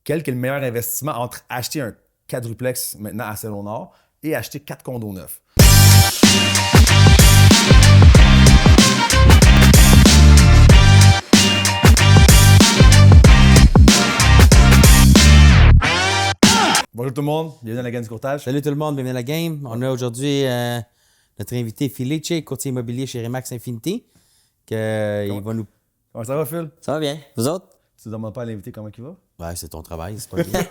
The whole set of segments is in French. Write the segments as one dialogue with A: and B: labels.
A: quel est le meilleur investissement entre acheter un quadruplex maintenant à Saint-Léonard et acheter 4 condos neufs. Bonjour tout le monde, bienvenue dans la game du courtage.
B: Salut tout le monde, bienvenue à la game. On a aujourd'hui notre invité Felice, courtier immobilier chez Remax Infinity. Il va nous...
A: Comment ça va, Phil?
B: Ça va bien. Vous autres?
A: Tu ne demandes pas à l'invité comment il va?
B: Ouais, c'est ton travail, c'est pas bien.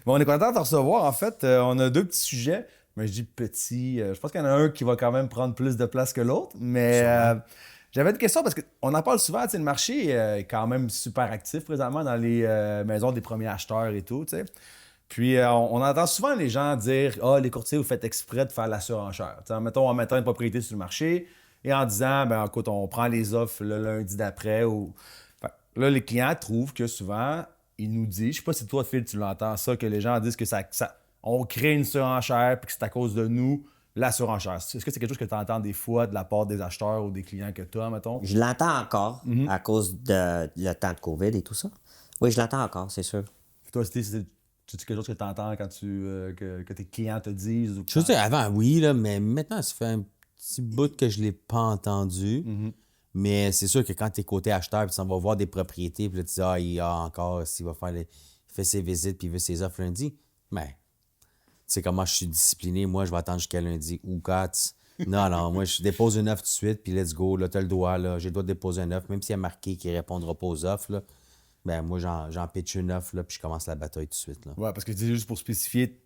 A: Bon, on est content de te recevoir. En fait, on a 2 petits sujets. Mais je dis petits. Je pense qu'il y en a un qui va quand même prendre plus de place que l'autre. Mais j'avais une question parce qu'on en parle souvent. Le marché est quand même super actif présentement dans les maisons des premiers acheteurs et tout. T'sais. Puis on entend souvent les gens dire « Ah, les courtiers, vous faites exprès de faire la surenchère. » Mettons en mettant une propriété sur le marché et en disant « Ben écoute, on prend les offres le lundi d'après. » ou là, les clients trouvent que souvent, ils nous disent, je sais pas si toi, Phil, tu l'entends ça, que les gens disent que on crée une surenchère puis que c'est à cause de nous la surenchère. Est-ce que c'est quelque chose que tu entends des fois de la part des acheteurs ou des clients que tu as, mettons?
C: Je l'entends encore à cause de le temps de COVID et tout ça. Oui, je l'entends encore, c'est sûr.
A: Puis toi, c'est quelque chose que tu entends quand que tes clients te disent? Ou
B: Je veux dire, avant, oui, là, mais maintenant, ça fait un petit bout que je l'ai pas entendu. Mais c'est sûr que quand tu es côté acheteur, puis tu vas voir des propriétés, puis là, tu dis, ah, il a encore, s'il va faire il fait ses visites, puis il veut ses offres lundi. Mais, tu sais comment je suis discipliné, moi, je vais attendre jusqu'à lundi. Ou quand, non, moi, je dépose une offre tout de suite, puis let's go, là, t'as le droit, là, j'ai le droit de déposer une offre, même s'il y a marqué qu'il ne répondra pas aux offres, là. Ben, moi, j'en pitch une offre, là, puis je commence la bataille tout de suite, là.
A: Ouais, parce que c'est juste pour spécifier,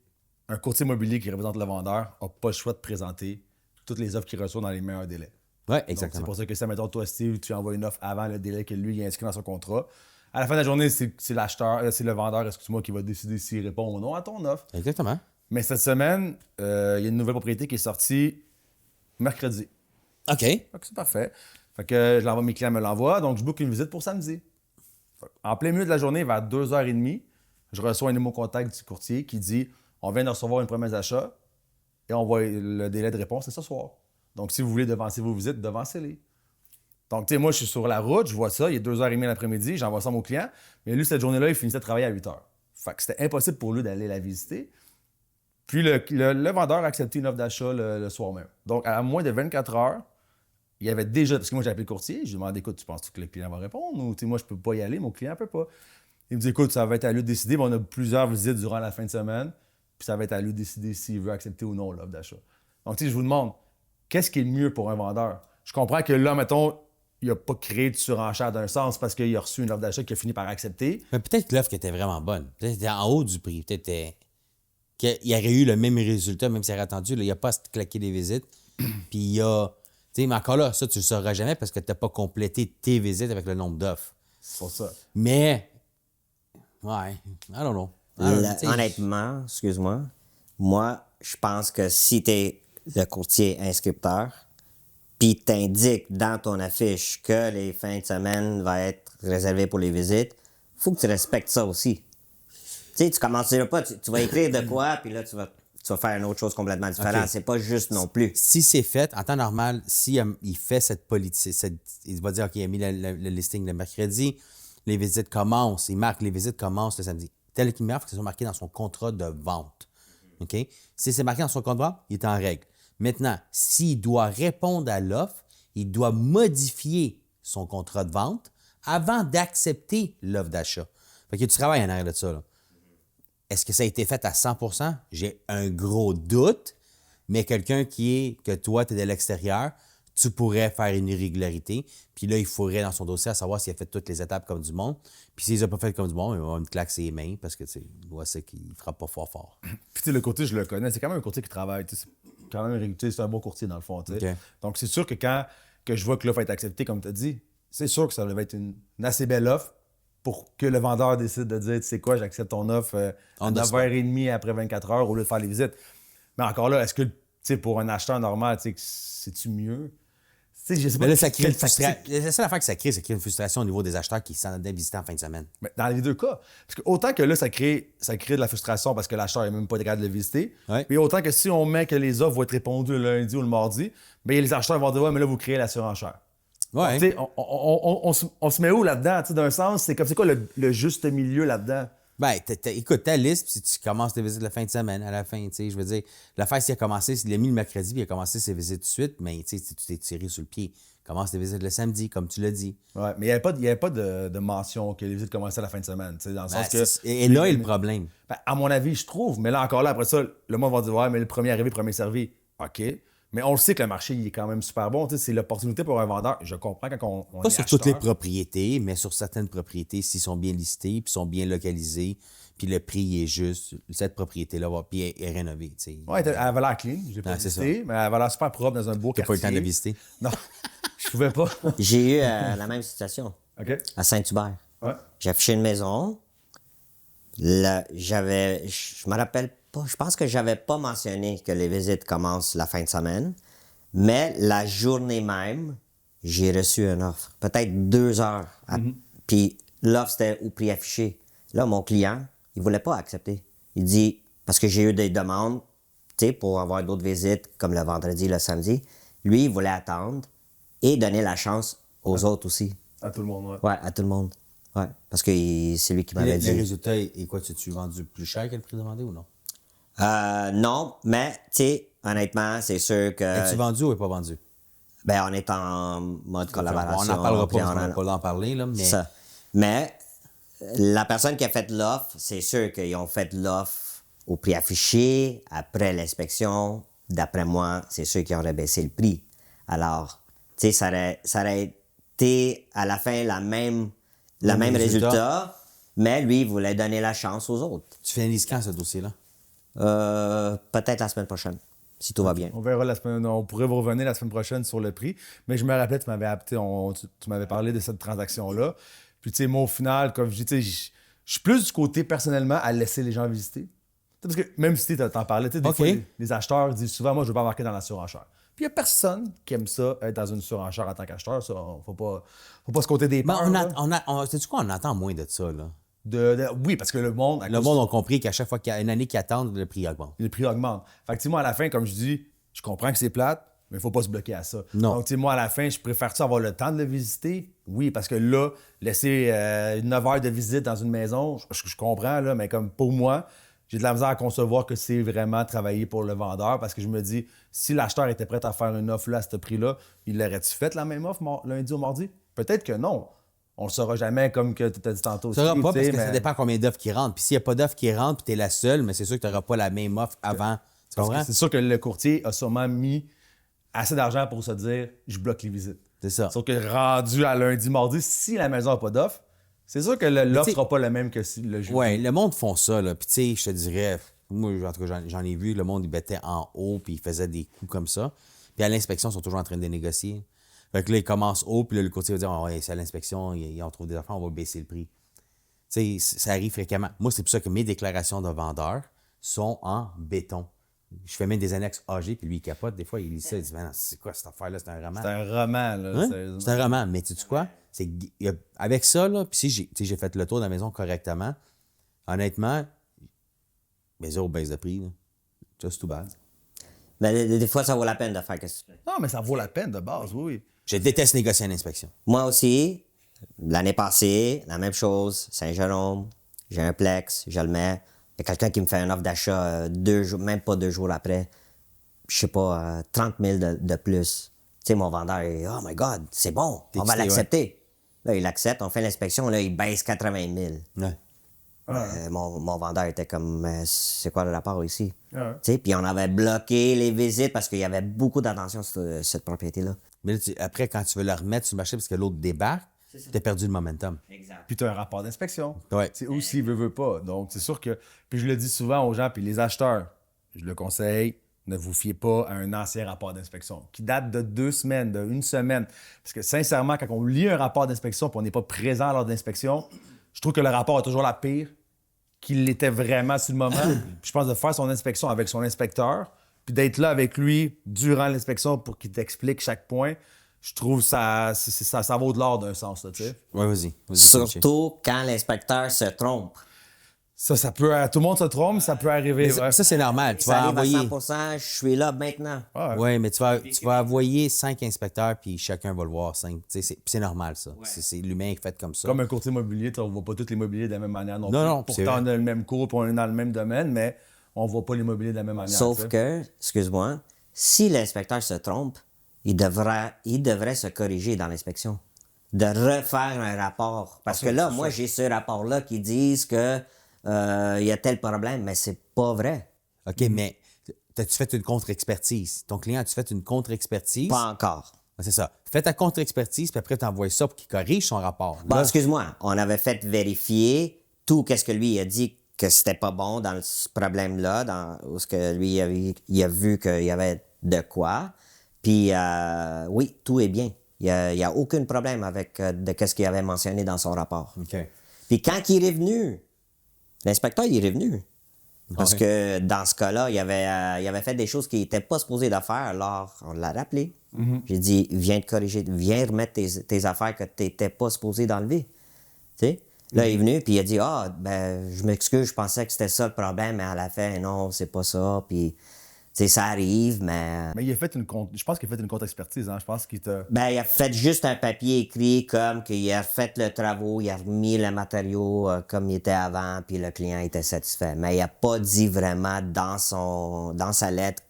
A: un courtier immobilier qui représente le vendeur n'a pas le choix de présenter toutes les offres qu'il reçoit dans les meilleurs délais.
B: Oui,
A: Donc,
B: exactement.
A: c'est pour ça que ça, mettons, toi, Steve, tu envoies une offre avant le délai que lui il a inscrit dans son contrat. À la fin de la journée, c'est l'acheteur, c'est le vendeur, excuse-moi, qui va décider s'il répond ou non à ton offre.
B: Exactement.
A: Mais cette semaine, il y a une nouvelle propriété qui est sortie mercredi.
B: OK.
A: Fait que c'est parfait. Fait que je l'envoie, mes clients me l'envoient, donc je book une visite pour samedi. En plein milieu de la journée, vers 2h30, je reçois un numéro contact du courtier qui dit « On vient de recevoir une promesse d'achat et on voit le délai de réponse, c'est ce soir. Donc, si vous voulez devancer vos visites, devancez-les. » Donc, tu sais, moi, je suis sur la route, je vois ça, il est 2h30 l'après-midi, j'envoie ça à mon client, mais lui, cette journée-là, il finissait de travailler à 8h. Fait que c'était impossible pour lui d'aller la visiter. Puis, le vendeur a accepté une offre d'achat le soir même. Donc, à moins de 24 heures, il y avait déjà, parce que moi j'ai appelé le courtier, je lui ai demandé, écoute, tu penses que le client va répondre ou moi je peux pas y aller, mon client peut pas. Il me dit, écoute, ça va être à lui de décider, mais on a plusieurs visites durant la fin de semaine, puis ça va être à lui de décider s'il veut accepter ou non l'offre d'achat. Donc, tu sais, je vous demande, qu'est-ce qui est le mieux pour un vendeur? Je comprends que là, mettons, il n'a pas créé de surenchère d'un sens parce qu'il a reçu une offre d'achat qu'il a fini par accepter.
B: Mais peut-être que l'offre qui était vraiment bonne. Peut-être qu'elle était en haut du prix. Peut-être qu'il y aurait eu le même résultat, même s'il aurait attendu. Là, il n'a pas claqué des visites. Puis il y a. Tu sais, mais encore là, ça, tu le sauras jamais parce que tu n'as pas complété tes visites avec le nombre d'offres.
A: C'est pour ça.
B: Mais, ouais, I don't know.
C: Honnêtement, excuse-moi, moi, je pense que si tu es le courtier inscripteur, puis t'indiques dans ton affiche que les fins de semaine vont être réservées pour les visites, faut que tu respectes ça aussi. Tu sais, tu commenceras pas, tu vas écrire de quoi, puis là, tu vas faire une autre chose complètement différente.
B: Okay.
C: C'est pas juste non plus.
B: Si c'est fait, en temps normal, si il fait cette politique, il va dire, OK, il a mis le listing le mercredi, les visites commencent, il marque les visites commencent le samedi. Tel qu'il marque, il faut que ce soit marqué dans son contrat de vente. OK? Si c'est marqué dans son contrat de vente, il est en règle. Maintenant, s'il doit répondre à l'offre, il doit modifier son contrat de vente avant d'accepter l'offre d'achat. Fait qu'il y a du travail en arrière de ça, là. Est-ce que ça a été fait à 100%? J'ai un gros doute, mais quelqu'un que toi, tu es de l'extérieur, tu pourrais faire une irrégularité. Puis là, il faudrait dans son dossier à savoir s'il a fait toutes les étapes comme du monde. Puis s'il les a pas fait comme du monde, il va avoir une claque sur les mains parce que, tu sais, il voit ça qu'il frappe pas fort.
A: Puis, tu sais, le courtier, je le connais, c'est quand même un courtier qui travaille. C'est quand même, c'est un bon courtier dans le fond. Okay. Donc, c'est sûr que quand je vois que l'offre est acceptée, comme tu as dit, c'est sûr que ça va être une assez belle offre pour que le vendeur décide de dire, tu sais quoi, j'accepte ton offre à 9h30 après 24 heures au lieu de faire les visites. Mais encore là, est-ce que, tu sais, pour un acheteur normal, tu sais, c'est-tu mieux? Tu sais, je sais pas.
B: Mais là, ça crée la seule affaire que ça crée, c'est qu'il y a une frustration au niveau des acheteurs qui s'en allaient visiter en fin de semaine.
A: Mais dans les deux cas. Parce que autant que là, ça crée de la frustration parce que l'acheteur n'est même pas capable de le visiter.
B: Ouais.
A: Mais autant que si on met que les offres vont être répondues le lundi ou le mardi, bien, les acheteurs vont dire, ouais, mais là, vous créez la surenchère.
B: Ouais.
A: Tu sais, on se met où là-dedans? Tu sais, d'un sens, c'est quoi le juste milieu là-dedans?
B: Ben, écoute, ta liste, puis si tu commences tes visites la fin de semaine, à la fin, tu sais, je veux dire, l'affaire, s'il a commencé, il a mis le mercredi, puis il a commencé ses visites tout de suite, mais tu sais, tu t'es tiré sur le pied. Commence tes visites le samedi, comme tu l'as dit.
A: Ouais, mais il n'y avait pas de mention que les visites commençaient à la fin de semaine, tu sais, dans le
B: Ben,
A: sens que...
B: et là est le problème.
A: Ben, à mon avis, je trouve, mais là, encore là, après ça, le monde va dire, ouais, mais le premier arrivé, premier servi. OK. Mais on le sait que le marché, il est quand même super bon. Tu sais, c'est l'opportunité pour un vendeur. Je comprends quand on
B: Pas
A: est
B: sur toutes les
A: acheteur.
B: propriétés, mais sur certaines propriétés, s'ils sont bien listés, puis sont bien localisés, puis le prix est juste, cette propriété-là puis est rénovée. Tu sais.
A: Ouais, elle avait l'air clean. J'ai pas
B: Ah, c'est
A: visité, mais elle avait l'air super propre dans un beau
B: T'as
A: quartier.
B: pas eu le temps de visiter.
A: Non, je pouvais pas.
C: J'ai eu la même situation
A: OK.
C: à Saint-Hubert.
A: Ouais.
C: J'ai affiché une maison. Là, je me rappelle pas, je pense que j'avais pas mentionné que les visites commencent la fin de semaine, mais la journée même, j'ai reçu une offre, peut-être 2 heures. Puis l'offre, c'était au prix affiché. Là, mon client, il voulait pas accepter. Il dit, parce que j'ai eu des demandes, tu sais, pour avoir d'autres visites, comme le vendredi, le samedi. Lui, il voulait attendre et donner la chance aux autres aussi.
A: À tout le monde, ouais.
C: Ouais, à tout le monde. Ouais, parce que c'est lui qui m'avait
B: Le
C: dit.
B: résultat est quoi? Tu vendu plus cher que le prix demandé ou non?
C: Non, mais, tu sais, honnêtement, c'est sûr que.
B: Es-tu vendu ou est pas vendu?
C: Ben, on est en mode collaboration.
B: On n'en parlera
C: puis
B: pas, parce qu'on n'a
C: en-
B: pas d'en parler, là, mais...
C: Ça. Mais, la personne qui a fait l'offre, c'est sûr qu'ils ont fait l'offre au prix affiché, après l'inspection. D'après moi, c'est sûr qu'ils auraient baissé le prix. Alors, tu sais, ça aurait été à la fin le même résultat, mais lui, il voulait donner la chance aux autres.
B: Tu finalises quand, ce dossier-là?
C: Peut-être la semaine prochaine, si tout va bien.
A: On verra la semaine. On pourrait vous revenir la semaine prochaine sur le prix. Mais je me rappelais, tu m'avais parlé de cette transaction-là. Puis, tu sais, moi, au final, comme je dis, tu sais, je suis plus du côté, personnellement, à laisser les gens visiter. Parce que même si tu t'en parlais, tu sais, des
B: OK.
A: fois, les acheteurs disent souvent, moi, je veux pas embarquer dans la surenchère. Puis il n'y a personne qui aime ça, être dans une surenchère en tant qu'acheteur. Ça, faut pas se compter des
B: Ben,
A: peurs. là.
B: sais-tu quoi? On entend moins de ça, là.
A: Oui, parce que le monde... à
B: Le
A: cause-
B: monde a compris qu'à chaque fois qu'il y a une année qui attendent, le prix augmente.
A: le prix augmente. Fait que, tu sais, moi, à la fin, comme je dis, je comprends que c'est plate, mais il faut pas se bloquer à ça.
B: Non.
A: Donc, tu sais, moi, à la fin, je préfère-tu avoir le temps de le visiter? Oui, parce que là, laisser 9 heures de visite dans une maison, je comprends, là, mais comme pour moi, j'ai de la misère à concevoir que c'est vraiment travailler pour le vendeur parce que je me dis, si l'acheteur était prêt à faire une offre là, à ce prix-là, il l'aurait-tu fait la même offre lundi ou mardi? Peut-être que non. On le saura jamais comme que tu as dit tantôt.
B: Ça
A: aussi,
B: sera pas
A: tu
B: parce
A: sais,
B: que ça
A: mais-
B: dépend combien d'offres qui rentrent. Puis s'il n'y a pas d'offres qui rentrent, puis tu es la seule, mais c'est sûr que tu n'auras pas la même offre avant. Tu
A: Parce que
B: comprends?
A: c'est sûr que le courtier a sûrement mis assez d'argent pour se dire je bloque les visites.
B: C'est ça.
A: Sauf que rendu à lundi, mardi, si la maison n'a pas d'offre, c'est sûr que l'offre
B: t'sais-
A: sera pas la même que si le jeudi.
B: Oui, le monde font ça, là. Puis tu sais, je te dirais, moi, en tout cas, j'en ai vu, le monde, il mettait en haut, puis il faisait des coups comme ça. Puis à l'inspection, ils sont toujours en train de négocier. Fait que là, ils commencent haut, puis là, le courtier va dire, ouais, c'est à l'inspection, on trouve des affaires, on va baisser le prix. Tu sais, ça arrive fréquemment. Moi, c'est pour ça que mes déclarations de vendeur sont en béton. Je fais même des annexes AG, puis lui, il capote. Des fois, il lit ça, il dit, mais non, c'est quoi cette affaire-là? C'est un roman.
A: C'est un roman, là.
B: Hein?
A: sérieusement.
B: C'est un roman. Mais tu sais quoi? Avec ça, là, puis si j'ai fait le tour de la maison correctement, honnêtement, mais zéro baisse de prix. Là. Just too bad.
C: Mais des fois, ça vaut la peine de faire qu'est-ce que tu fais.
A: Non, mais ça vaut la peine de base, oui.
B: Je déteste négocier à l'inspection.
C: Moi aussi, l'année passée, la même chose, Saint-Jérôme, j'ai un plex, je le mets. Il y a quelqu'un qui me fait une offre d'achat 2 jours, même pas 2 jours après, je sais pas, 30 000 de plus. Tu sais, mon vendeur, il, oh my God, c'est bon,
B: T'es
C: on va
B: excité,
C: l'accepter. Là, il l'accepte, on fait l'inspection, là, il baisse 80 000.
B: Ouais.
C: Mon vendeur était comme, c'est quoi le rapport ici?
A: Ouais.
C: Tu sais, puis on avait bloqué les visites parce qu'il y avait beaucoup d'attention sur cette propriété-là.
B: Mais là, après, quand tu veux le remettre sur le marché parce que l'autre débarque, tu as perdu le momentum.
C: Exact.
A: Puis tu as un rapport d'inspection.
B: Ouais.
A: C'est aussi, veut pas. Donc, c'est sûr que. Puis je le dis souvent aux gens, puis les acheteurs, je le conseille, ne vous fiez pas à un ancien rapport d'inspection qui date de 2 semaines, de 1 semaine. Parce que sincèrement, quand on lit un rapport d'inspection et on n'est pas présent lors de l'inspection, je trouve que le rapport est toujours la pire qu'il l'était vraiment sur le moment. Puis je pense de faire son inspection avec son inspecteur, puis d'être là avec lui durant l'inspection pour qu'il t'explique chaque point. Je trouve ça vaut de l'or d'un sens, là, tu sais.
B: Ouais, vas-y. Vas-y,
C: Surtout quand l'inspecteur se trompe.
A: Ça peut... Tout le monde se trompe, ça peut arriver.
B: Mais ça, c'est normal. Tu
C: Ça
B: vas
C: arrive
B: envoyer.
C: à 100%, je suis là maintenant.
A: Ouais.
B: Oui, mais tu vas envoyer 5 inspecteurs, puis chacun va le voir. 5. C'est normal, ça. C'est l'humain qui est fait comme ça.
A: Comme un courtier immobilier, on ne voit pas tous les immobiliers de la même manière non plus.
B: Non, c'est
A: Pourtant,
B: vrai.
A: on a le même cours, puis on est dans le même domaine, mais on ne voit pas l'immobilier de la même manière.
C: Sauf
A: tu sais.
C: que, excuse-moi, si l'inspecteur se trompe, il devrait se corriger dans l'inspection. De refaire un rapport. Parce que là, moi, j'ai ce rapport-là qui dit que il y a tel problème, mais c'est pas vrai.
B: OK, mais as-tu fait une contre-expertise? Ton client, as-tu fait une contre-expertise?
C: Pas encore.
B: C'est ça. Fais ta contre-expertise, puis après, tu envoies ça pour qu'il corrige son rapport.
C: Bon,
B: Là,
C: excuse-moi, on avait fait vérifier tout ce que lui a dit que c'était pas bon dans ce problème-là, où ce que lui il a vu qu'il y avait de quoi. Puis oui, tout est bien. Il y a aucun problème avec ce qu'il avait mentionné dans son rapport.
B: OK.
C: Puis quand il est revenu, l'inspecteur il est revenu. Parce que dans ce cas-là, il avait fait des choses qu'il n'était pas supposé de faire. Alors, on l'a rappelé. J'ai dit, viens te corriger, viens remettre tes affaires que tu n'étais pas supposé d'enlever. Tu sais? Là, il est venu, puis il a dit, je m'excuse, je pensais que c'était ça le problème, mais à la fin, non, c'est pas ça. Puis, tu sais, ça arrive, mais.
A: Mais il a fait je pense qu'il a fait une contre-expertise. Hein. Je pense qu'il t'a...
C: Il a fait juste un papier écrit comme qu'il a fait le travaux, il a remis le matériau comme il était avant, puis le client était satisfait. Mais il n'a pas dit vraiment dans sa lettre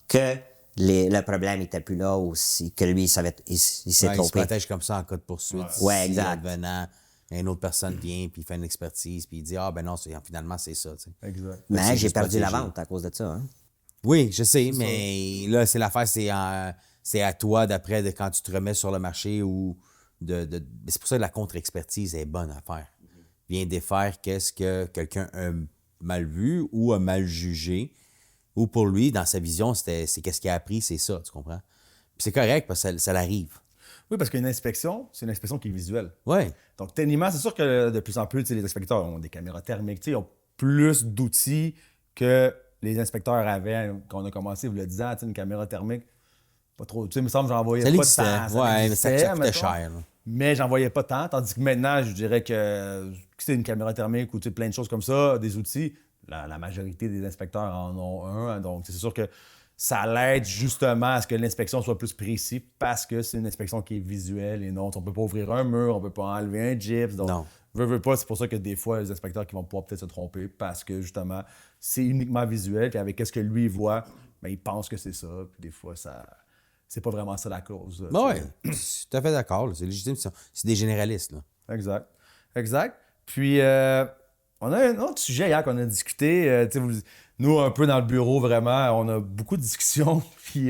C: que le problème n'était plus là ou que lui, il s'est
B: Il se
C: trompé.
B: protège comme ça en cas de poursuite.
C: Ouais,
B: Si,
C: exact.
B: advenant, une autre personne vient, puis il fait une expertise, puis il dit, non, finalement, c'est ça. Tu sais.
A: Exact.
C: Mais
B: c'est
C: j'ai
B: juste
C: perdu la
B: protégé.
C: vente à cause de ça. Hein?
B: Oui, je sais, mais là, c'est l'affaire, c'est à toi, d'après, de quand tu te remets sur le marché ou c'est pour ça que la contre-expertise est bonne à faire. Viens défaire qu'est-ce que quelqu'un a mal vu ou a mal jugé, ou pour lui, dans sa vision, c'est qu'est-ce qu'il a appris, c'est ça, tu comprends? Puis c'est correct parce que ça l'arrive.
A: Oui, parce qu'une inspection, c'est une inspection qui est visuelle.
B: Oui.
A: Donc, techniquement, c'est sûr que de plus en plus, les inspecteurs ont des caméras thermiques, ils ont plus d'outils que les inspecteurs avaient quand on a commencé, vous le disiez, une caméra thermique. Pas trop. Tu sais, il me semble que j'en voyais
B: Ça
A: pas
B: existait.
A: tant.
B: Ouais, mais ça coûtait
A: mettons.
B: cher. Là.
A: Mais j'en voyais pas tant. Tandis que maintenant, je dirais que c'est une caméra thermique ou plein de choses comme ça, des outils, la majorité des inspecteurs en ont un. Donc, c'est sûr que ça l'aide justement à ce que l'inspection soit plus précise parce que c'est une inspection qui est visuelle et non, on peut pas ouvrir un mur, on peut pas enlever un gyps. Donc,
B: Non.
A: veux pas, c'est pour ça que des fois, les inspecteurs qui vont pouvoir peut-être se tromper parce que justement, c'est uniquement visuel. Puis avec ce que lui voit, il pense que c'est ça. Puis des fois, c'est pas vraiment ça la cause.
B: Oui, je suis tout à fait d'accord. Là. C'est légitime. C'est des généralistes. Là.
A: Exact. Puis, on a un autre sujet hier qu'on a discuté. Nous, un peu dans le bureau, vraiment, on a beaucoup de discussions. Puis,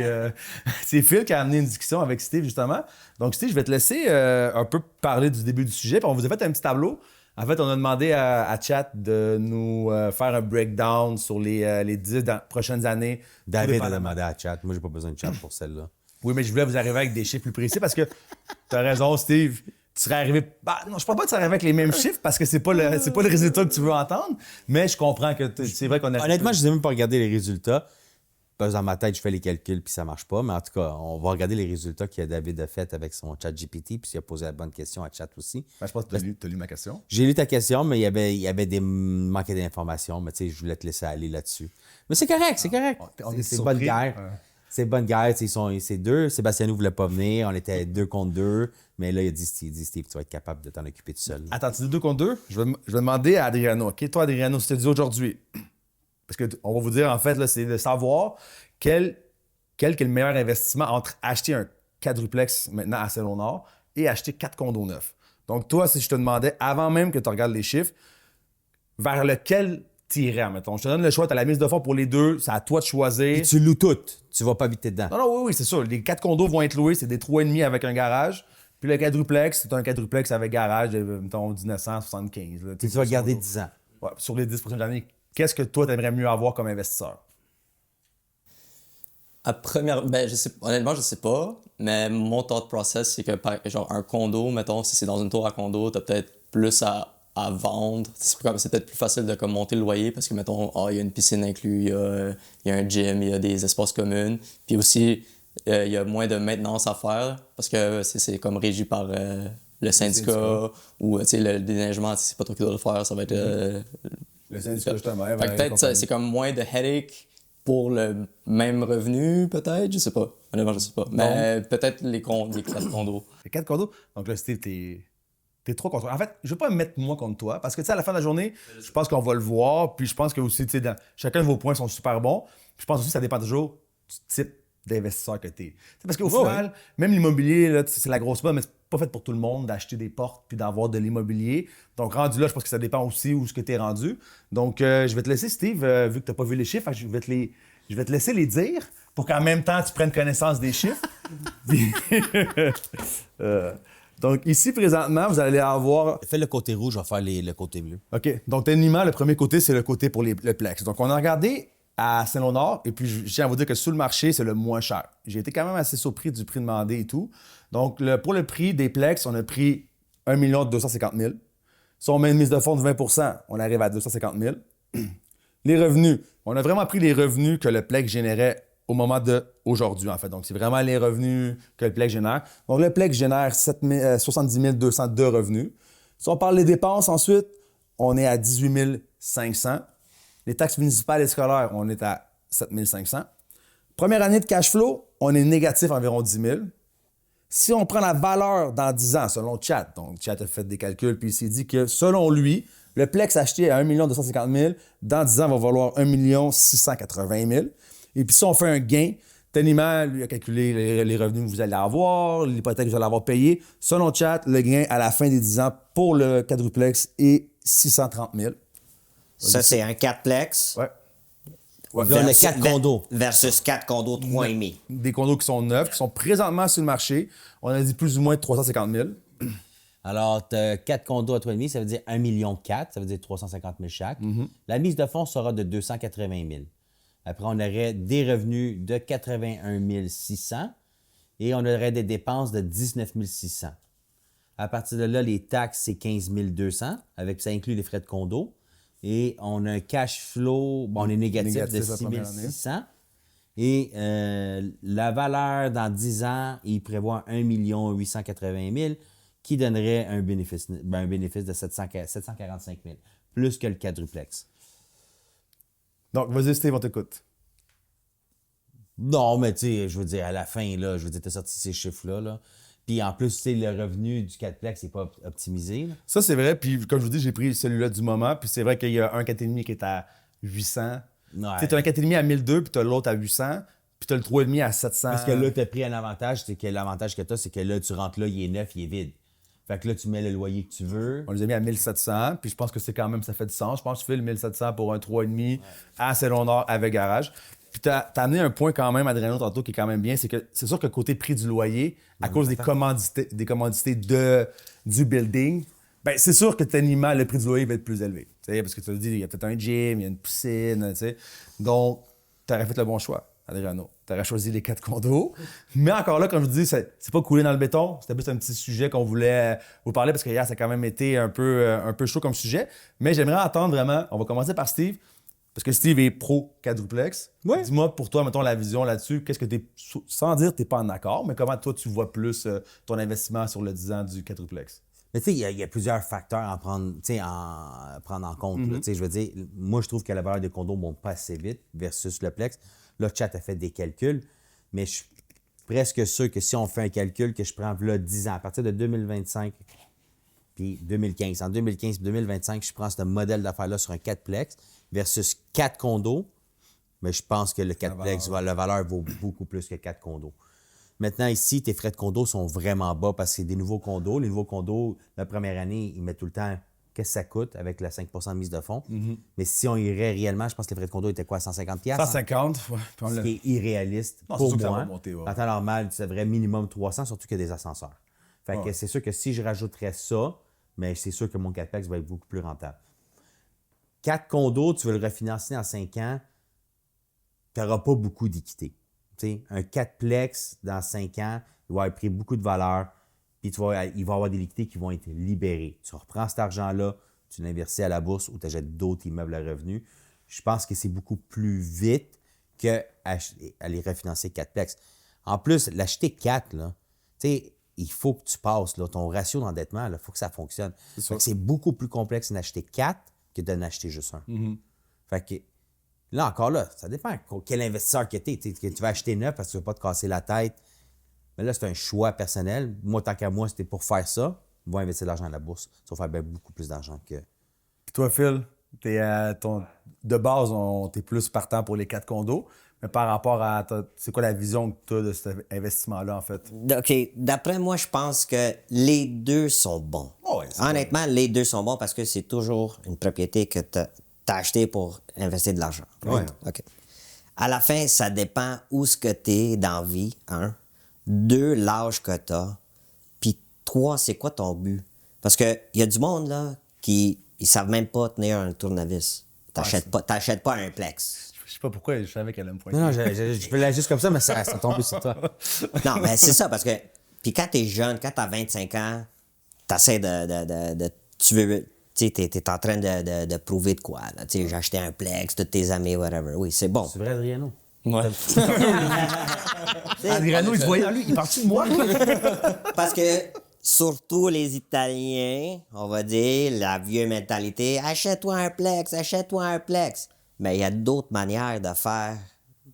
A: c'est Phil qui a amené une discussion avec Steve, justement. Donc, Steve, je vais te laisser un peu parler du début du sujet. Puis, on vous a fait un petit tableau. En fait, on a demandé à Chat de nous faire un breakdown sur les 10 prochaines années.
B: David a demandé à chat. Moi, j'ai pas besoin de chat pour celle-là.
A: Oui, mais je voulais vous arriver avec des chiffres plus précis parce que tu as raison, Steve. Tu serais arrivé. Non, je pense pas que tu serais arrivé avec les mêmes chiffres parce que c'est pas le résultat que tu veux entendre. Mais je comprends que c'est vrai qu'on a.
B: Honnêtement, je n'ai même pas regardé les résultats. Parce que dans ma tête, je fais les calculs puis ça marche pas. Mais en tout cas, on va regarder les résultats que David a fait avec son chat GPT. Puis il a posé la bonne question à chat aussi.
A: Je pense que tu as lu ma question.
B: J'ai lu ta question, mais il y avait des manquait d'informations. Mais tu sais, je voulais te laisser aller là-dessus. Mais c'est correct, c'est correct. C'est bonne guerre. C'est bonne guerre. C'est deux. Sébastien ne voulait pas venir. On était 2 contre 2. Mais là, il a dit Steve, tu vas être capable de t'en occuper tout seul.
A: Attends, tu dis 2 contre 2? Je vais demander à Adriano. OK, toi, Adriano, si tu dis aujourd'hui. Parce qu'on va vous dire, en fait, là, c'est de savoir quel est le meilleur investissement entre acheter un quadruplex maintenant à Saint-Léonard et acheter 4 condos neufs. Donc, toi, si je te demandais, avant même que tu regardes les chiffres, vers lequel tu irais, mettons. Je te donne le choix, tu as la mise de fonds pour les deux, c'est à toi de choisir.
B: Et tu loues toutes. Tu vas pas habiter dedans.
A: Non, oui, c'est ça. Les 4 condos vont être loués, c'est des 3,5 avec un garage. Puis le quadruplex, c'est un quadruplex avec garage de, mettons, 1975. Là.
B: Tu vas garder 10 ans.
A: Ouais, sur les 10 prochaines années, qu'est-ce que toi, tu aimerais mieux avoir comme investisseur?
D: Honnêtement, je sais pas, mais mon thought process, c'est que, genre, un condo, mettons, si c'est dans une tour à condo, t'as peut-être plus à vendre. C'est peut-être plus facile de monter le loyer parce que, mettons, il y a une piscine inclue, il y a un gym, il y a des espaces communs. Puis aussi, il y a moins de maintenance à faire parce que c'est comme régi par le syndicat ou le déneigement, c'est pas toi qui dois le faire, ça va être
A: Le syndicat, justement.
D: Fait que peut-être c'est comme moins de headache pour le même revenu, peut-être, je sais pas. Honnêtement, je sais pas. Mais peut-être les 4 condos.
A: Les 4 condos. Donc là, Steve, t'es trop contre. En fait, je veux pas me mettre moi contre toi, parce que, tu sais, à la fin de la journée, je pense qu'on va le voir, puis je pense que aussi, tu sais, chacun de vos points sont super bons. Puis je pense aussi que ça dépend toujours du type d'investisseur que t'es. C'est parce qu'au final, même l'immobilier, là, c'est la grosse mode, mais c'est pas fait pour tout le monde d'acheter des portes puis d'avoir de l'immobilier. Donc, rendu là, je pense que ça dépend aussi où ce que t'es rendu. Donc, je vais te laisser, Steve, vu que t'as pas vu les chiffres, je vais te laisser les dire pour qu'en même temps, tu prennes connaissance des chiffres. Donc, ici, présentement, vous allez avoir...
B: Fais le côté rouge, je vais faire le côté bleu.
A: OK. Donc, techniquement, le premier côté, c'est le côté pour le Plex. Donc, on a regardé à Saint-Léonard, et puis je tiens à vous dire que sur le marché, c'est le moins cher. J'ai été quand même assez surpris du prix demandé et tout. Donc, pour le prix des Plex, on a pris 1 250 000. Si on met une mise de fonds de 20 %, on arrive à 250 000. Les revenus, on a vraiment pris les revenus que le Plex générait au moment d'aujourd'hui, en fait. Donc, c'est vraiment les revenus que le Plex génère. Donc, le Plex génère 70 202 revenus. Si on parle des dépenses, ensuite, on est à 18 500. Les taxes municipales et scolaires, on est à 7 500. Première année de cash flow, on est négatif environ 10 000. Si on prend la valeur dans 10 ans, selon Chat, donc Chat a fait des calculs, puis il s'est dit que, selon lui, le Plex acheté à 1 250 000, dans 10 ans, va valoir 1 680 000. Et puis si on fait un gain, techniquement, lui a calculé les revenus que vous allez avoir, l'hypothèque que vous allez avoir payée. Selon Chat, le gain à la fin des 10 ans pour le quadruplex est 630 000.
C: Ça, c'est un 4plex.
A: Ouais.
B: Là, on a 4 condos.
C: Versus 4 condos 3,5.
A: Des condos qui sont neufs, qui sont présentement sur le marché. On a dit plus ou moins 350 000.
B: Alors, tu as 4 condos à 3,5, ça veut dire 1,4 million, ça veut dire 350 000 chaque. La mise de fonds sera de 280 000. Après, on aurait des revenus de 81 600 et on aurait des dépenses de 19 600. À partir de là, les taxes, c'est 15 200, ça inclut les frais de condo. Et on a un cash flow, on est négatif de 6 600. Et la valeur dans 10 ans, il prévoit 1 880 000 qui donnerait un bénéfice de 745 000, plus que le quadruplex.
A: Donc, vas-y, Steve, on t'écoute.
B: Non, mais tu sais, je veux dire, à la fin, là, je veux dire, tu as sorti ces chiffres-là. Là. Puis en plus, tu sais, le revenu du 4plex n'est pas optimisé. Là.
A: Ça, c'est vrai. Puis, comme je vous dis, j'ai pris celui-là du moment. Puis, c'est vrai qu'il y a un 4,5 qui est à 800.
B: Ouais.
A: Tu sais, tu as un 4,5 à 1002, puis tu as l'autre à 800. Puis, tu as le 3,5 à 700.
B: Parce que là, tu as pris un avantage. C'est que l'avantage que tu as, c'est que là, tu rentres là, il est neuf, il est vide. Fait que là, tu mets le loyer que tu veux.
A: On les a mis à 1700. Puis, je pense que c'est quand même, ça fait du sens. Je pense que tu fais le 1700 pour un 3,5 à Saint-Léonard avec garage. Puis, tu as amené un point quand même, Adriano, tantôt, qui est quand même bien. C'est que c'est sûr que côté prix du loyer, à cause des commandités du building, ben c'est sûr que techniquement, le prix du loyer va être plus élevé. Parce que tu as dit, il y a peut-être un gym, il y a une piscine. T'sais. Donc, tu aurais fait le bon choix, Adriano. Tu aurais choisi les 4 condos. Mais encore là, comme je vous dis, c'est pas coulé dans le béton. C'était plus un petit sujet qu'on voulait vous parler parce que hier, ça a quand même été un peu chaud comme sujet. Mais j'aimerais entendre vraiment, on va commencer par Steve. Parce que Steve est pro quadruplex.
B: Ouais.
A: Dis-moi, pour toi, mettons la vision là-dessus, qu'est-ce que tu es, sans dire que tu n'es pas en accord, mais comment toi tu vois plus ton investissement sur le 10 ans du quadruplex?
B: Mais tu sais, il y a plusieurs facteurs à prendre en compte. Là. Je veux dire, moi, je trouve que la valeur des condos ne monte pas assez vite versus le plex. Là, Chat a fait des calculs, mais je suis presque sûr que si on fait un calcul que je prends là 10 ans, à partir de 2025 puis 2015, en 2015 puis 2025, je prends ce modèle d'affaires-là sur un 4plex versus 4 condos, mais je pense que le 4plex, la valeur vaut beaucoup plus que 4 condos. Maintenant, ici, tes frais de condo sont vraiment bas parce que c'est des nouveaux condos. Les nouveaux condos, la première année, ils mettent tout le temps qu'est-ce que ça coûte avec la 5 % de mise de fonds. Mais si on irait réellement, je pense que les frais de condo étaient quoi, 150 $?
A: 150, ouais.
B: Ce qui est irréaliste
A: Non,
B: pour
A: c'est sûr que ça
B: moi.
A: va monter, ouais.
B: En temps normal, ça devrait minimum 300, surtout qu'il y a des ascenseurs. Fait que c'est sûr que si je rajouterais ça, mais c'est sûr que mon 4plex va être beaucoup plus rentable. 4 condos, tu veux le refinancer en 5 ans, tu n'auras pas beaucoup d'équité. T'sais, un 4plex, dans 5 ans, il va avoir pris beaucoup de valeur, puis il va y avoir des liquidités qui vont être libérées. Tu reprends cet argent-là, tu l'investis à la bourse ou tu achètes d'autres immeubles à revenus. Je pense que c'est beaucoup plus vite qu'aller refinancer 4plex. En plus, l'acheter 4, là, il faut que tu passes là, ton ratio d'endettement, il faut que ça fonctionne. C'est beaucoup plus complexe d'acheter 4 que d'en acheter juste un. Fait que là, encore là, ça dépend quel investisseur que tu es. Que tu vas acheter neuf parce que tu ne veux pas te casser la tête. Mais là, c'est un choix personnel. Moi, tant qu'à moi, c'était pour faire ça, va investir de l'argent à la bourse. Ça va faire beaucoup plus d'argent que...
A: Puis toi, Phil, de base, t'es plus partant pour les 4 condos. Mais par rapport à... C'est quoi la vision que tu as de cet investissement-là, en fait?
C: OK. D'après moi, je pense que les deux sont bons.
A: Oh ouais, c'est
C: Honnêtement, les deux sont bons parce que c'est toujours une propriété que tu as achetée pour investir de l'argent.
B: Ouais.
C: OK. À la fin, ça dépend où ce que tu es dans la vie, un. Deux, l'âge que tu as. Puis trois, c'est quoi ton but? Parce qu'il y a du monde, là, qui ils savent même pas tenir un tournevis. T'achètes pas un Plex.
A: Je sais pas pourquoi, je savais qu'elle allait me pointer.
B: Non, je peux l'agir juste comme ça, mais ça tombe sur toi.
C: Non, mais c'est ça, parce que... Puis quand t'es jeune, quand t'as 25 ans, t'essaies tu veux... Tu sais, t'es en train de prouver de quoi, là. Tu sais, j'ai acheté un Plex, tous tes amis, whatever. Oui, c'est bon.
B: C'est vrai, Adriano?
D: Ouais.
A: Adriano, il se voyait en lui, il partit de moi.
C: Parce que, surtout les Italiens, on va dire, la vieille mentalité, achète-toi un Plex, achète-toi un Plex. Mais il y a d'autres manières de faire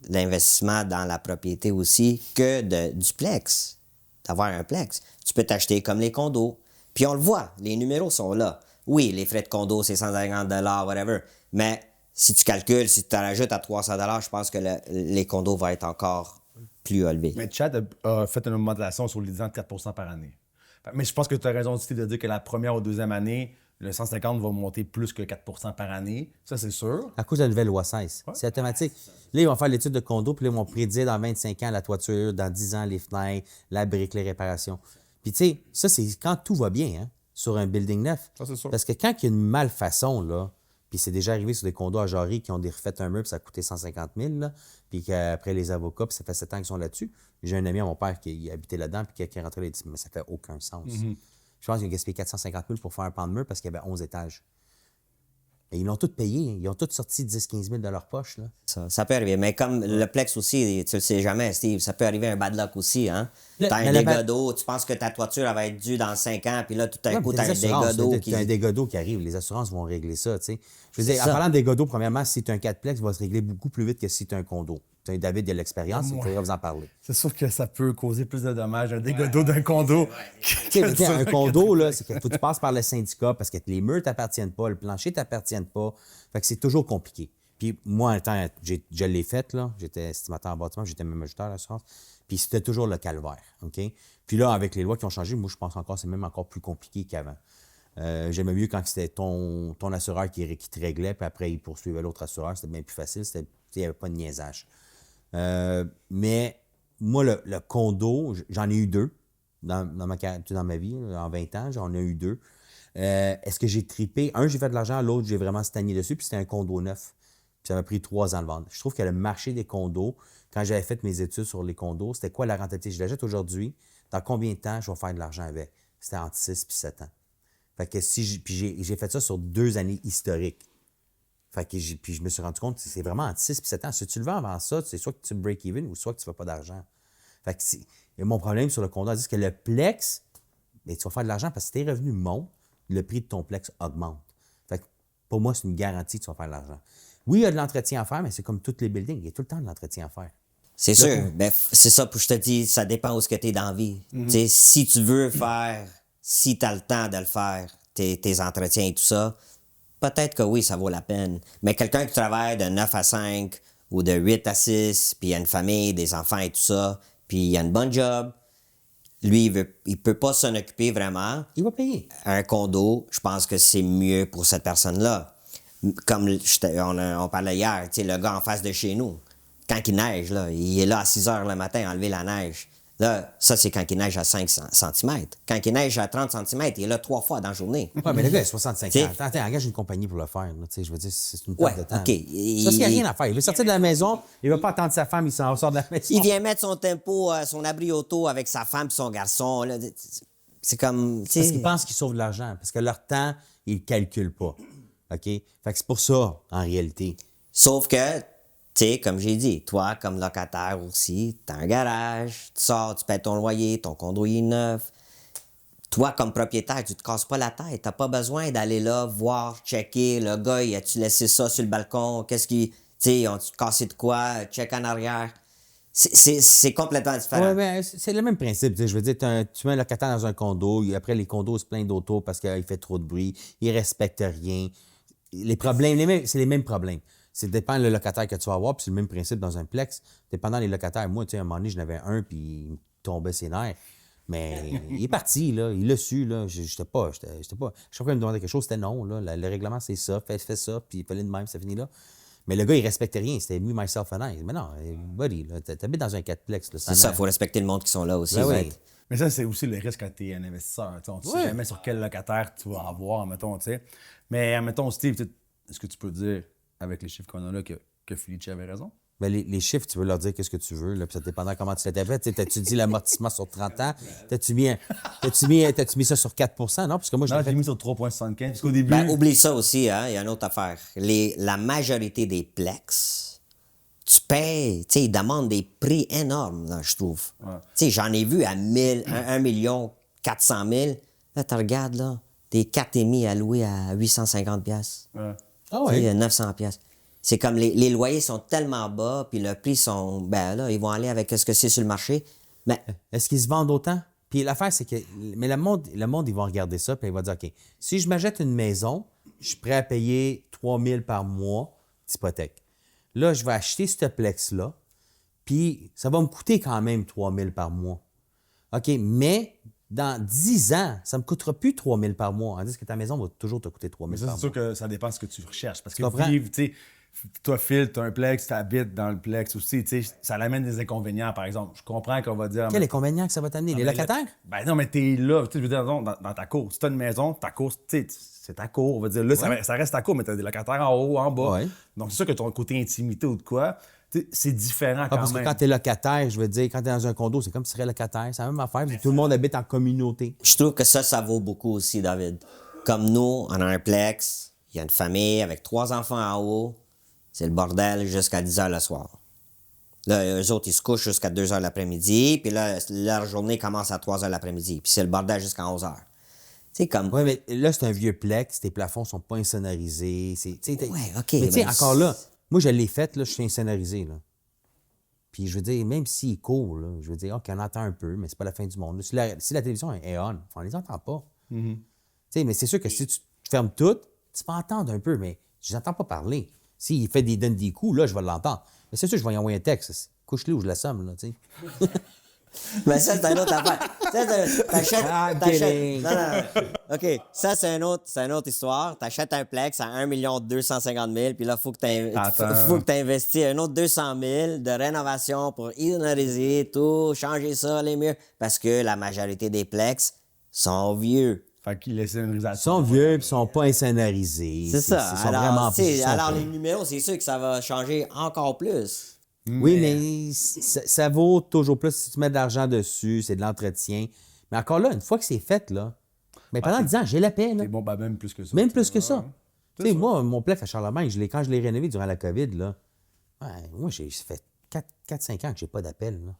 C: l'investissement dans la propriété aussi que du Plex, d'avoir un Plex. Tu peux t'acheter comme les condos. Puis on le voit, les numéros sont là. Oui, les frais de condo, c'est 150 $, whatever. Mais si tu calcules, si tu en rajoutes à 300 $, je pense que les condos vont être encore plus élevés.
A: Mais Chad a fait une augmentation sur les 10 ans de 4 % par année. Mais je pense que tu as raison aussi de dire que la première ou deuxième année, le 150 va monter plus que 4 % par année. Ça, c'est sûr.
B: À cause de la nouvelle loi 16. C'est automatique. Là, ils vont faire l'étude de condo, puis là, ils vont prédire dans 25 ans la toiture, dans 10 ans les fenêtres, la brique, les réparations. Puis, tu sais, ça, c'est quand tout va bien, hein, sur un building neuf.
A: Ça, c'est sûr.
B: Parce que quand il y a une malfaçon, là, puis c'est déjà arrivé sur des condos à Jarry qui ont refait un mur, puis ça a coûté 150 000, là, puis qu'après les avocats, puis ça fait 7 ans qu'ils sont là-dessus. J'ai un ami à mon père qui habitait là-dedans, puis qui est rentré, il a dit, mais ça fait aucun sens. Je pense qu'il a gaspillé 450 000 pour faire un pan de mur parce qu'il y avait 11 étages. Et ils l'ont tous payé. Ils ont tous sorti 10-15 000 de leur poche. Là.
C: Ça peut arriver. Mais comme le Plex aussi, tu le sais jamais, Steve, ça peut arriver un bad luck aussi. Hein? T'as un dégât d'eau, tu penses que ta toiture elle va être due dans 5 ans, puis là, tout à coup, t'as un dégât d'eau qui...
B: T'as un dégât d'eau qui arrive. Les assurances vont régler ça. T'sais. Je veux dire, en
C: ça.
B: parlant de dégâts d'eau, premièrement, si tu as un 4plex, il va se régler beaucoup plus vite que si tu as un condo. David, il a de l'expérience, il pourrait vous en parler.
A: C'est sûr que ça peut causer plus de dommages, un dégât d'eau d'un condo.
B: Un condo, là, c'est qu'il faut que tu passes par le syndicat parce que les murs ne t'appartiennent pas, le plancher ne t'appartient pas. Fait que c'est toujours compliqué. Puis moi, en même temps, je l'ai fait, là. J'étais estimateur en bâtiment, j'étais même ajouteur à l'assurance. Puis c'était toujours le calvaire, OK? Puis là, avec les lois qui ont changé, moi, je pense encore que c'est même encore plus compliqué qu'avant. J'aimais mieux quand c'était ton assureur qui te réglait, puis après, il poursuivait l'autre assureur. C'était bien plus facile. Il n'y avait pas de niaisage. Mais moi, le condo, j'en ai eu 2 dans ma vie, là, en 20 ans, j'en ai eu 2. Est-ce que j'ai tripé? Un, j'ai fait de l'argent, l'autre, j'ai vraiment stagné dessus, puis c'était un condo neuf. Puis ça m'a pris 3 ans de le vendre. Je trouve que le marché des condos, quand j'avais fait mes études sur les condos, c'était quoi la rentabilité? Je l'achète aujourd'hui, dans combien de temps je vais faire de l'argent avec? C'était entre 6 et 7 ans. Fait que j'ai fait ça sur 2 années historiques. Fait que puis je me suis rendu compte que c'est vraiment entre 6 et 7 ans. Si tu le vends avant ça, c'est soit que tu break even ou soit que tu ne fais pas d'argent. Fait que mon problème sur le condo, c'est que le Plex, mais tu vas faire de l'argent parce que tes revenus montent, le prix de ton Plex augmente. Fait que pour moi, c'est une garantie que tu vas faire de l'argent. Oui, il y a de l'entretien à faire, mais c'est comme tous les buildings. Il y a tout le temps de l'entretien à faire.
C: C'est sûr. Ben, c'est ça, je te dis, ça dépend où ce que tu es dans la vie. Si tu veux faire, si tu as le temps de le faire, tes entretiens et tout ça, peut-être que oui, ça vaut la peine. Mais quelqu'un qui travaille de 9 à 5 ou de 8 à 6, puis il a une famille, des enfants et tout ça, puis il a une bonne job, lui, il peut pas s'en occuper vraiment.
B: Il va payer.
C: Un condo, je pense que c'est mieux pour cette personne-là. Comme on parlait hier, le gars en face de chez nous, quand il neige, là, il est là à 6 heures le matin à enlever la neige. Là, ça, c'est quand il neige à 5 cm. Quand il neige à 30 cm, il est là 3 fois dans la journée.
B: Oui, mais le gars, il a 65 ans. Attends, engage une compagnie pour le faire. Là, je veux dire, c'est une perte de temps.
C: OK.
B: Ça, il n'y a rien à faire. Il veut sortir de la maison, il ne va pas attendre sa femme, il s'en sort de la maison.
C: Il vient mettre son tempo, son abri auto avec sa femme et son garçon. Là. C'est comme...
B: Parce qu'ils pensent qu'ils sauvent de l'argent. Parce que leur temps, ils ne le calculent pas. OK? Fait que c'est pour ça, en réalité.
C: Sauf que... Tu sais, comme j'ai dit, toi, comme locataire aussi, t'as un garage, tu sors, tu paies ton loyer, ton condo est neuf. toi, comme propriétaire, tu te casses pas la tête. T'as pas besoin d'aller là, voir, checker. Le gars, il a-tu laissé ça sur le balcon? Qu'est-ce qui... Tu sais, ont-tu cassé de quoi? Check en arrière. C'est complètement différent.
B: Oui, ben, c'est le même principe. Je veux dire, tu mets un locataire dans un condo, après les condos se plaignent d'auto parce qu'il fait trop de bruit, ils respectent rien. Les problèmes, c'est les mêmes problèmes. C'est dépend le locataire que tu vas avoir, puis c'est le même principe dans un plex. Dépendant des locataires, moi, tu sais, à un moment donné, j'en avais un, puis il me tombait ses nerfs. Mais il est parti, là. Il l'a su, là. J'étais pas. Chaque fois qu'il me demandait quelque chose, c'était non, là. Le règlement, c'est ça. Fais ça, puis il fallait de même, ça finit là. Mais le gars, il respectait rien. C'était me, myself and I. Mais non, buddy, là, t'habites dans un 4plex.
C: C'est ça, il faut respecter le monde qui sont là aussi.
B: Ben oui.
C: fait.
A: Mais ça, c'est aussi le risque quand tu es un investisseur. Tu ne sais jamais sur quel locataire tu vas avoir, mettons, tu sais. Mais, mettons, Steve, est-ce que tu peux dire, avec les chiffres qu'on a là, que Felice avait raison?
B: Ben, les chiffres, tu veux leur dire qu'est-ce que tu veux, là, puis ça dépendant comment tu l'as fait. T'as-tu dit l'amortissement sur 30 ans? T'as-tu mis ça sur 4 non? Parce que moi, je
A: Non,
B: l'ai
A: j'ai
B: fait.
A: mis sur 3,75. Parce qu'au début.
C: Ben, oublie ça aussi, hein, il y a une autre affaire. La majorité des plex, tu payes, tu sais, ils demandent des prix énormes, là, je trouve.
A: Ouais.
C: Tu sais, j'en ai vu à 1 million 400 000. Là, tu regardes, là, des 4,5 à louer à 850 pièces.
A: Ouais.
B: Ah
C: Tu sais,
B: ouais.
C: 900 pièces. C'est comme les loyers sont tellement bas, puis le prix sont... Ben là, ils vont aller avec ce que c'est sur le marché. Mais
B: Est-ce qu'ils se vendent autant? Puis l'affaire, c'est que. Mais le monde, ils vont regarder ça, puis ils vont dire, OK, si je m'achète une maison, je suis prêt à payer 3 000 par mois d'hypothèque. Là, je vais acheter ce plex-là, puis ça va me coûter quand même 3 000 par mois. OK, mais dans 10 ans, ça ne me coûtera plus 3 000 par mois. Tandis que ta maison va toujours te coûter 3 000
A: Mais ça,
B: par
A: c'est sûr
B: mois.
A: que ça dépend de ce que tu recherches. Parce que
B: comprends?
A: vivre, tu sais, toi, Phil, tu as un plex, tu habites dans le plex aussi, tu sais, ça amène des inconvénients, par exemple. Je comprends qu'on va dire.
B: Quel inconvénient que ça va t'amener? Les locataires?
A: Ben non, mais t'es là, tu sais, je veux dire, dans ta cour. Si t'as une maison, ta cour, tu sais, c'est ta cour, on va dire. Là, ça reste ta cour, mais t'as des locataires en haut, en bas.
B: Ouais.
A: Donc, c'est sûr que ton côté intimité ou de quoi, tu sais, c'est différent quand
B: Parce que
A: même.
B: quand tu es locataire, je veux dire, quand tu es dans un condo, c'est comme si tu serais locataire. C'est la même affaire. Tout le monde habite en communauté.
C: je trouve que ça vaut beaucoup aussi, David. Comme nous, on a un plex, il y a une famille avec 3 enfants en haut, c'est le bordel jusqu'à 10 h le soir. Là, eux autres, ils se couchent jusqu'à 2 h l'après-midi, puis là, leur journée commence à 3 h l'après-midi, puis c'est le bordel jusqu'à 11 h. Tu sais, comme...
B: Oui, mais là, c'est un vieux plex. Tes plafonds sont pas insonorisés.
C: Ouais, OK,
B: Mais tu sais,
C: ben,
B: encore là, moi, je l'ai fait, là, je suis insonorisé, là. Puis je veux dire, même s'il court, là, je veux dire, OK, on entend un peu, mais c'est pas la fin du monde. Là, si la télévision est on, on les entend pas. Tu sais, mais c'est sûr que si tu fermes tout, tu peux entendre un peu, mais je n'entends pas parler. S'il donne des coups, là, je vais l'entendre. Mais c'est sûr, je vais y envoyer un texte. Couche-le ou je l'assomme, là, tu sais.
C: Mais ça, c'est une autre affaire.
B: I'm kidding.
C: Non. OK, ça, c'est une autre histoire. T'achètes un plex à 1 250 000, puis là, il faut que tu investis un autre 200 000 de rénovation pour inonoriser tout, changer ça, les murs, parce que la majorité des plex sont vieux.
A: Fait qu'il laisse une
B: Ils
A: risation.
B: sont vieux et ils sont pas insonorisés.
C: C'est ça.
B: Ils sont vraiment
C: Alors, les numéros, c'est sûr que ça va changer encore plus.
B: Oui, mais ça vaut toujours plus si tu mets de l'argent dessus, c'est de l'entretien. Mais encore là, une fois que c'est fait, là, mais pendant 10 ans, j'ai la paix, là.
A: C'est bon, ben même plus que ça.
B: Même plus que ça.
A: C'est
B: Tu sais,
A: ça.
B: moi, mon plex à Charlemagne, quand je l'ai rénové durant la COVID, là, moi, ça fait 4-5 ans que j'ai pas d'appel, là.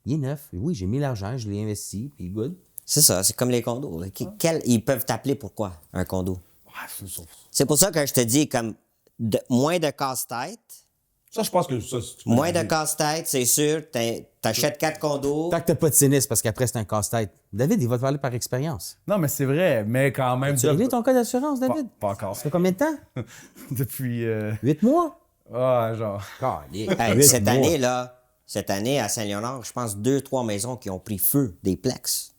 B: Il est neuf. Oui, j'ai mis l'argent, je l'ai investi, puis good.
C: C'est ça, c'est comme les condos. Ils peuvent t'appeler pourquoi, un condo?
A: Ouais, c'est ça.
C: C'est pour ça que je te dis, comme, moins de casse-tête.
A: Ça, je pense que ça, c'est-
C: Moins de casse-tête, c'est sûr. T'achètes 4 condos.
B: Tant que t'as pas de sinistre, parce qu'après, c'est un casse-tête. David, il va te parler par expérience.
A: Non, mais c'est vrai, mais quand même.
B: Tu as réglé ton cas d'assurance, David?
A: Pas encore.
B: Ça fait combien de temps?
A: Depuis.
B: 8 mois?
A: Ah, genre.
C: Hey,
B: 8
C: cette
B: mois.
C: année, là, à Saint-Léonard, je pense 2-3 maisons qui ont pris feu, des plex.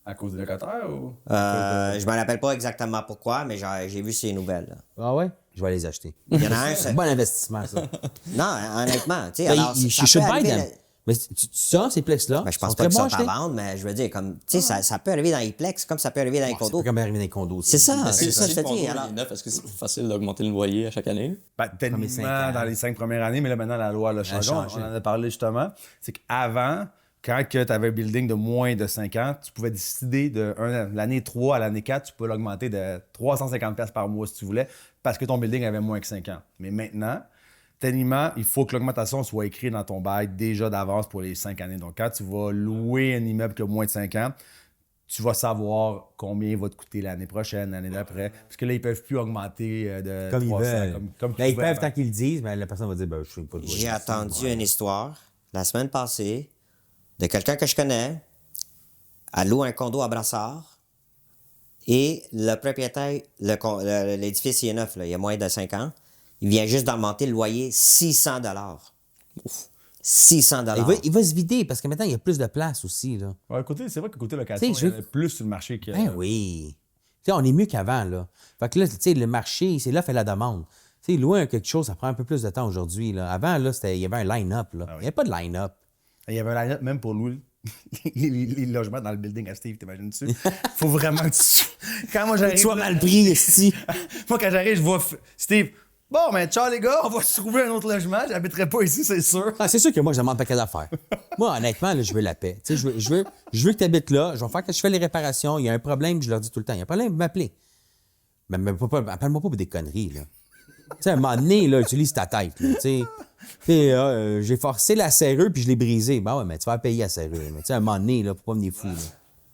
A: À cause des locataires ou.
C: Je me rappelle pas exactement pourquoi, mais j'ai vu ces nouvelles. Là.
B: Ah ouais? Je vais les acheter.
C: Il y en a un,
B: C'est un bon investissement, ça.
C: Non, honnêtement, tu sais,
B: Ben,
C: alors,
B: je
C: ça
B: suis
C: peut arriver...
B: Biden. Mais ça, ces plex-là,
C: Ben, je
B: sont
C: pense pas
B: très
C: que
B: bons
C: ça
B: à
C: peut
B: acheter.
C: vendre, mais je veux dire, comme, tu sais, ça peut arriver dans les plex comme ça peut arriver dans les
B: Ça
C: condos.
B: peut quand même arriver dans les condos.
C: C'est ça,
D: Si
C: c'est ça, je
D: le
C: te
D: condo
C: dis.
D: il
C: Alors,
D: est neuf, est-ce que c'est plus facile d'augmenter le loyer à chaque année?
A: Ben, techniquement,
B: 5 ans.
A: dans les 5 premières années, mais là, maintenant, la loi l'a changé.
B: changé.
A: On en a parlé justement. C'est qu'avant, quand tu avais un building de moins de 5 ans, tu pouvais décider de l'année 3 à l'année 4, tu pouvais l'augmenter de 350$ par mois si tu voulais, parce que ton building avait moins que 5 ans. Mais maintenant, techniquement, il faut que l'augmentation soit écrite dans ton bail déjà d'avance pour les 5 années. Donc, quand tu vas louer un immeuble qui a moins de 5 ans, tu vas savoir combien va te coûter l'année prochaine, l'année d'après. Parce que là, ils peuvent plus augmenter de
B: Comme ils
A: 300,
B: veulent.
A: comme
B: Là, ils
A: pouvaient
B: peuvent
A: avant.
B: tant qu'ils le disent, mais la personne va dire, ben, je ne sais pas de
C: J'ai entendu une histoire la semaine passée de quelqu'un que je connais. Elle loue un condo à Brassard et le propriétaire, l'édifice il est neuf, là, il y a moins de 5 ans, il vient juste d'augmenter le loyer 600 $. 600
B: Il va se vider parce que maintenant, il y a plus de place aussi. Là.
A: Ouais, c'est vrai que côté location,
B: Tu sais,
A: il y en a plus sur le marché que...
B: Ben oui. Tu sais, on est mieux qu'avant, là. Fait que là, tu sais, le marché, c'est là fait la demande. Tu sais, louer quelque chose, ça prend un peu plus de temps aujourd'hui, là. Avant, là, il y avait un line-up, là. Il n'y avait pas de line-up.
A: Il y avait un line-up même pour louer les logements dans le building à Steve, t'imagines-tu? Faut vraiment que tu... Quand moi j'arrive...
B: Tu sois mal pris, ici.
A: Moi, quand j'arrive, je vois Steve. Bon, ben, ciao les gars, on va se trouver un autre logement. J'habiterai pas ici, c'est sûr.
B: Ah, c'est sûr que moi, je demande pas paquet d'affaires. Moi, honnêtement, là, je veux la paix. Tu sais, je veux que tu habites là. Je vais faire que je fais les réparations. Il y a un problème, je leur dis tout le temps. Il y a un problème, vous m'appelez. Mais appelle-moi pas pour des conneries, là. Tu sais, à un moment donné, là, utilise ta tête, là. Tu sais, j'ai forcé la serrure puis je l'ai brisée. Ben ouais, mais tu vas payer la serrure. Mais tu sais, à un moment donné, là, faut pas venir fou, là.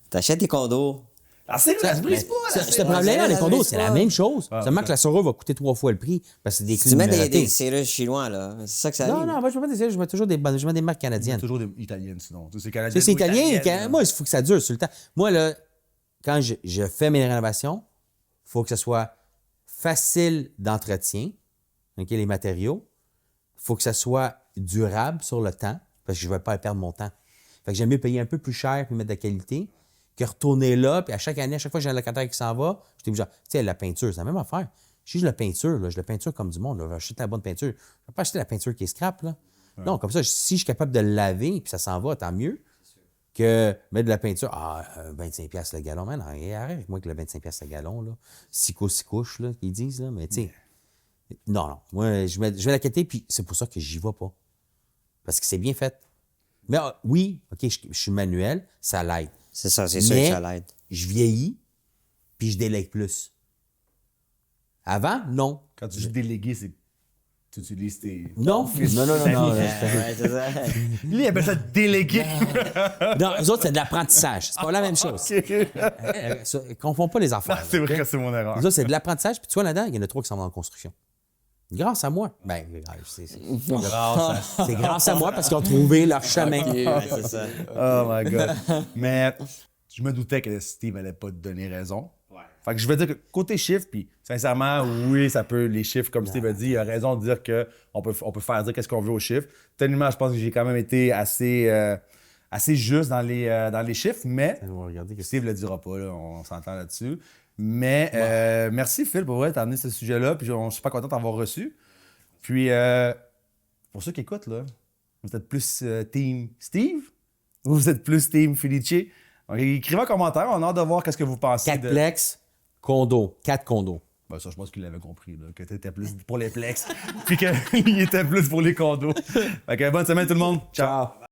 C: T'achètes des condos.
A: Ah, c'est vrai, ça se brise pas.
B: Ce problème-là, les condos, c'est la même chose.
A: Ah,
B: Seulement
A: ouais.
B: que la serrure va coûter 3 fois le prix parce que c'est des
C: Tu
B: clés
C: mets
B: numérotées.
C: des serrures chinois, là. C'est ça que ça
B: Non,
C: arrive.
B: non, moi, je mets pas des serrures, je mets toujours je mets des marques canadiennes.
A: Toujours des italiennes, sinon. C'est canadien.
B: C'est italien. Moi, il faut que ça dure sur le temps. Moi, là, quand je fais mes rénovations, il faut que ce soit facile d'entretien, OK, les matériaux. Il faut que ça soit durable sur le temps, parce que je ne veux pas perdre mon temps. Fait que j'aime mieux payer un peu plus cher puis mettre de la qualité que retourner là, puis à chaque année, à chaque fois que j'ai un locataire qui s'en va, je suis obligé. Tu sais, la peinture, c'est la même affaire. Si je la peinture, là, je la peinture comme du monde. Là, je vais acheter la bonne peinture. Je ne vais pas acheter la peinture qui est scrap. Là. Ouais. Non, comme ça, si je suis capable de le laver puis ça s'en va, tant mieux que mettre de la peinture. Ah, 25$ le gallon. Man, arrête avec moi que le 25$ le gallon. Là. 6 couches, là, qu'ils disent. Là. Mais tu sais, non. Moi, je vais la quitter, puis c'est pour ça que j'y vais pas. Parce que c'est bien fait. Mais oui, OK, je suis manuel, ça l'aide.
C: C'est ça, c'est sûr que ça l'aide.
B: Je vieillis, puis je délègue plus. Avant, non.
A: Quand tu dis déléguer, c'est tu utilises tes...
B: Non. Ouais,
C: c'est ça.
A: Lui, il appelle ça déléguer.
B: Non, eux autres, c'est de l'apprentissage. C'est pas la même chose. Confonds pas les affaires.
A: C'est vrai que c'est mon erreur.
B: Eux autres, c'est de l'apprentissage, puis tu vois là-dedans, il y en a 3 qui s'en vont en construction. Grâce à moi. Ben, c'est grâce à moi parce qu'ils ont trouvé leur chemin.
C: C'est ça.
A: Oh my God. Mais je me doutais que Steve allait pas te donner raison. Ouais. Fait que je veux dire que côté chiffres, puis sincèrement, oui, ça peut, les chiffres, comme Steve a dit, il a raison de dire qu'on peut faire dire qu'est-ce qu'on veut aux chiffres. Tellement, je pense que j'ai quand même été assez juste dans les chiffres, mais Steve le dira pas, là, on s'entend là-dessus. Mais merci Phil pour t'as amené ce sujet-là, puis je suis super content d'avoir reçu. Puis pour ceux qui écoutent, là, vous êtes plus team Steve ou vous êtes plus team Felice? Donc, écrivez en commentaire, on a hâte de voir qu'est-ce que vous pensez.
B: 4 plex, condo, 4 condos.
A: Ben ça, je pense qu'il l'avait compris, là, que tu étais plus pour les plex, puis qu'il était plus pour les condos. Fait que bonne semaine tout le monde. Ciao.